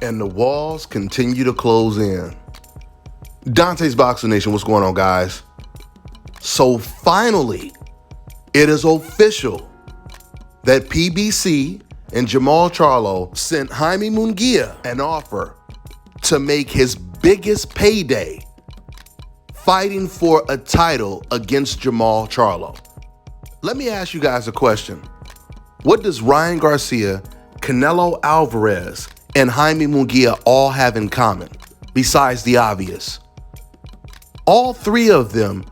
And the walls continue to close in. Dante's Boxing Nation, what's going on, guys? So finally, it is official that PBC and Jermell Charlo sent Jaime Munguia an offer to make his biggest payday fighting for a title against Jermell Charlo. Let me ask you guys a question. What does Ryan Garcia, Canelo Alvarez, and Jaime Munguia all have in common, besides the obvious? All three of them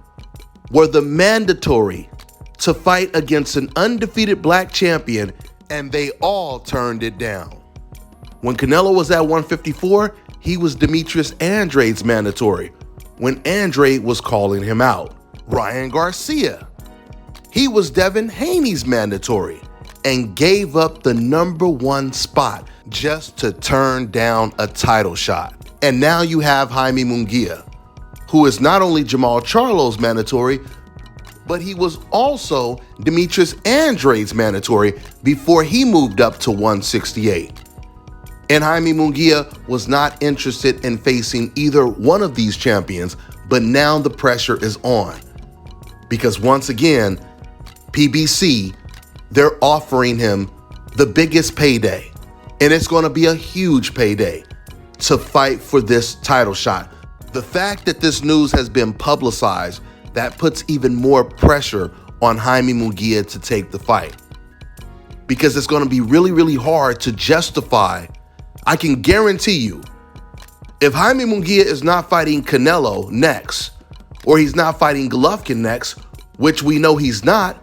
were the mandatory to fight against an undefeated black champion, and they all turned it down. When Canelo was at 154, he was Demetrius Andrade's mandatory, when Andrade was calling him out. Ryan Garcia, he was Devin Haney's mandatory and gave up the #1 spot just to turn down a title shot. And now you have Jaime Munguia, who is not only Jermell Charlo's mandatory, but he was also Demetrius Andrade's mandatory before he moved up to 168. And Jaime Munguia was not interested in facing either one of these champions, but now the pressure is on. Because once again, PBC, they're offering him the biggest payday, and it's going to be a huge payday to fight for this title shot. The fact that this news has been publicized, that puts even more pressure on Jaime Munguia to take the fight, because it's going to be really, really hard to justify. I can guarantee you, if Jaime Munguia is not fighting Canelo next, or he's not fighting Golovkin next, which we know he's not,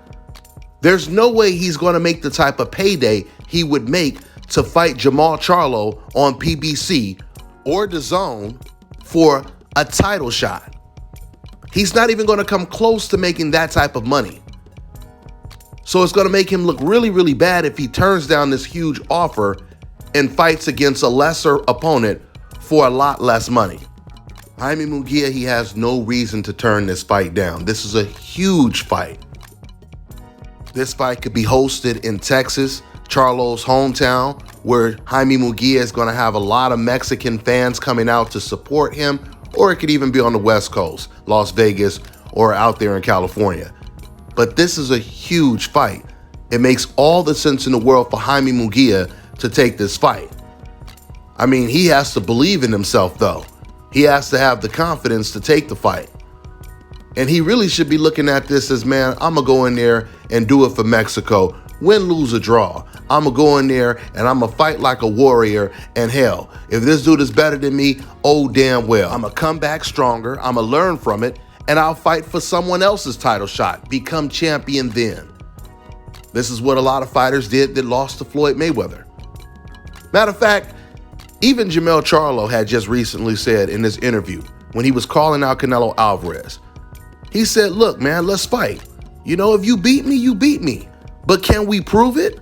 there's no way he's going to make the type of payday he would make to fight Jermell Charlo on PBC or DAZN for a title shot. He's not even going to come close to making that type of money. So it's going to make him look really, really bad if he turns down this huge offer and fights against a lesser opponent for a lot less money. Jaime Munguia, he has no reason to turn this fight down. This is a huge fight. This fight could be hosted in Texas, Charlo's hometown, where Jaime Munguia is going to have a lot of Mexican fans coming out to support him, or it could even be on the West Coast, Las Vegas, or out there in California. But this is a huge fight. It makes all the sense in the world for Jaime Munguia to take this fight. I mean, he has to believe in himself, though. He has to have the confidence to take the fight. And he really should be looking at this as, man, I'm going to go in there and do it for Mexico. Win, lose, or draw. I'm going to go in there and I'm going to fight like a warrior. And hell, if this dude is better than me, oh, damn well. I'm going to come back stronger. I'm going to learn from it. And I'll fight for someone else's title shot. Become champion then. This is what a lot of fighters did that lost to Floyd Mayweather. Matter of fact, even Jermell Charlo had just recently said in this interview, when he was calling out Canelo Alvarez, he said, look, man, let's fight. You know, if you beat me, you beat me. But can we prove it?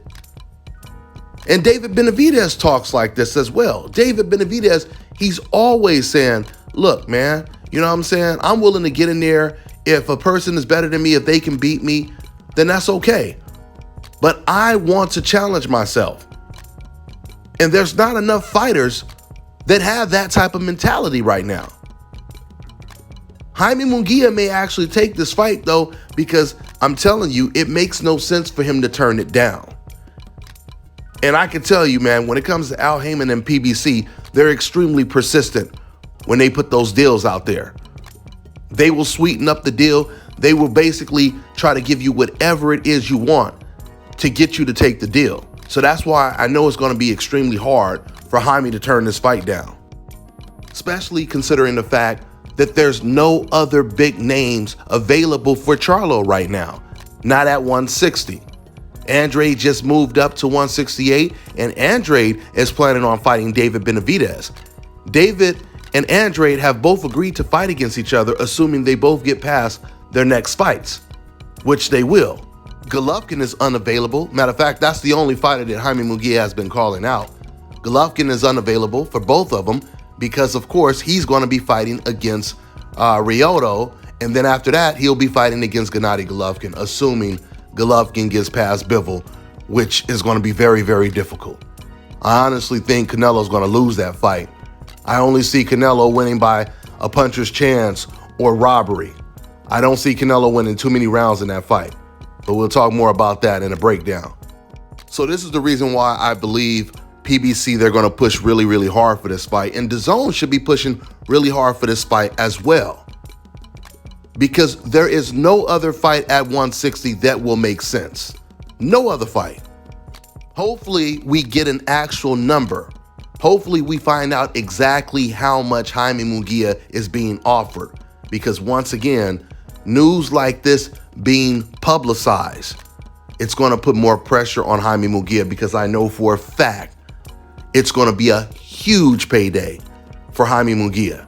And David Benavidez talks like this as well. David Benavidez, he's always saying, look, man, you know what I'm saying? I'm willing to get in there. If a person is better than me, if they can beat me, then that's okay. But I want to challenge myself. And there's not enough fighters that have that type of mentality right now. Jaime Munguia may actually take this fight, though, because I'm telling you, it makes no sense for him to turn it down. And I can tell you, man, when it comes to Al Haymon and PBC, they're extremely persistent when they put those deals out there. They will sweeten up the deal. They will basically try to give you whatever it is you want to get you to take the deal. So that's why I know it's going to be extremely hard for Jaime to turn this fight down, especially considering the fact that there's no other big names available for Charlo right now, not at 160. Andrade just moved up to 168, and Andrade is planning on fighting David Benavidez. David and Andrade have both agreed to fight against each other, assuming they both get past their next fights, which they will. Golovkin is unavailable. Matter of fact, that's the only fighter that Jaime Munguia has been calling out. Golovkin is unavailable for both of them because, of course, he's going to be fighting against Ryota, and then after that, he'll be fighting against Gennady Golovkin, assuming Golovkin gets past Bivol, which is going to be very, very difficult. I honestly think Canelo's going to lose that fight. I only see Canelo winning by a puncher's chance or robbery. I don't see Canelo winning too many rounds in that fight, but we'll talk more about that in a breakdown. So this is the reason why I believe PBC, they're going to push really, really hard for this fight, and DAZN should be pushing really hard for this fight as well, because there is no other fight at 160 that will make sense. No other fight. Hopefully we get an actual number. Hopefully we find out exactly how much Jaime Munguia is being offered, because once again, news like this being publicized, it's going to put more pressure on Jaime Munguia, because I know for a fact it's going to be a huge payday for Jaime Munguia.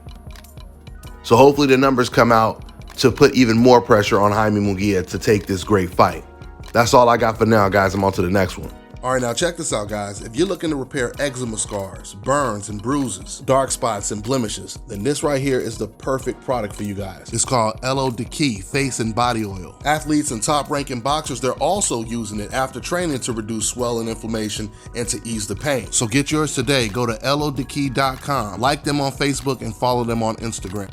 So hopefully the numbers come out to put even more pressure on Jaime Munguia to take this great fight. That's all I got for now, guys. I'm on to the next one. All right, now check this out, guys. If you're looking to repair eczema scars, burns and bruises, dark spots and blemishes, then this right here is the perfect product for you guys. It's called LO Key Face and Body Oil. Athletes and top-ranking boxers, they're also using it after training to reduce swelling, inflammation, and to ease the pain. So get yours today. Go to lodkey.com, like them on Facebook, and follow them on Instagram.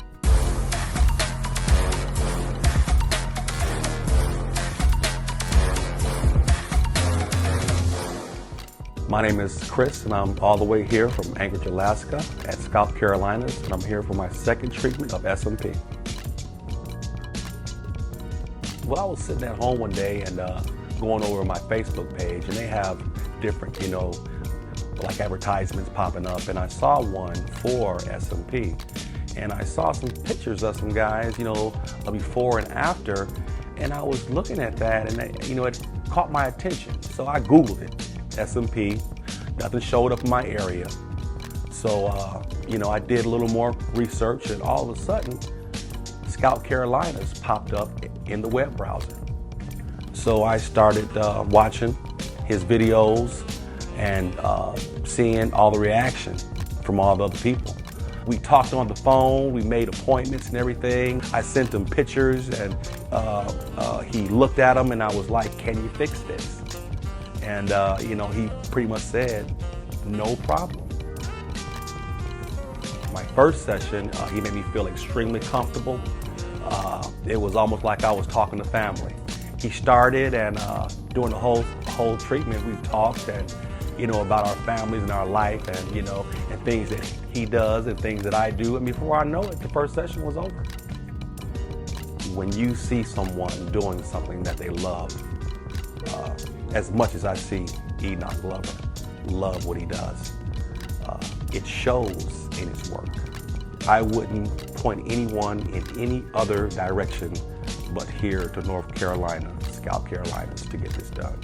My name is Chris, and I'm all the way here from Anchorage, Alaska at Scalp Carolinas, and I'm here for my second treatment of SMP. Well, I was sitting at home one day and going over my Facebook page, and they have different, like advertisements popping up, and I saw one for SMP, and I saw some pictures of some guys, before and after, and I was looking at that, and it caught my attention, so I Googled it. SMP, nothing showed up in my area. So, I did a little more research, and all of a sudden, Scalp Carolinas popped up in the web browser. So I started watching his videos and seeing all the reaction from all the other people. We talked on the phone, we made appointments and everything. I sent him pictures, and he looked at them, and I was like, can you fix this? And, he pretty much said, no problem. My first session, he made me feel extremely comfortable. It was almost like I was talking to family. He started, and during the whole treatment, we talked and, about our families and our life, and, and things that he does and things that I do. And before I know it, the first session was over. When you see someone doing something that they love, as much as I see Enoch Glover love what he does, it shows in his work. I wouldn't point anyone in any other direction but here to North Carolina, Scalp Carolinas, to get this done.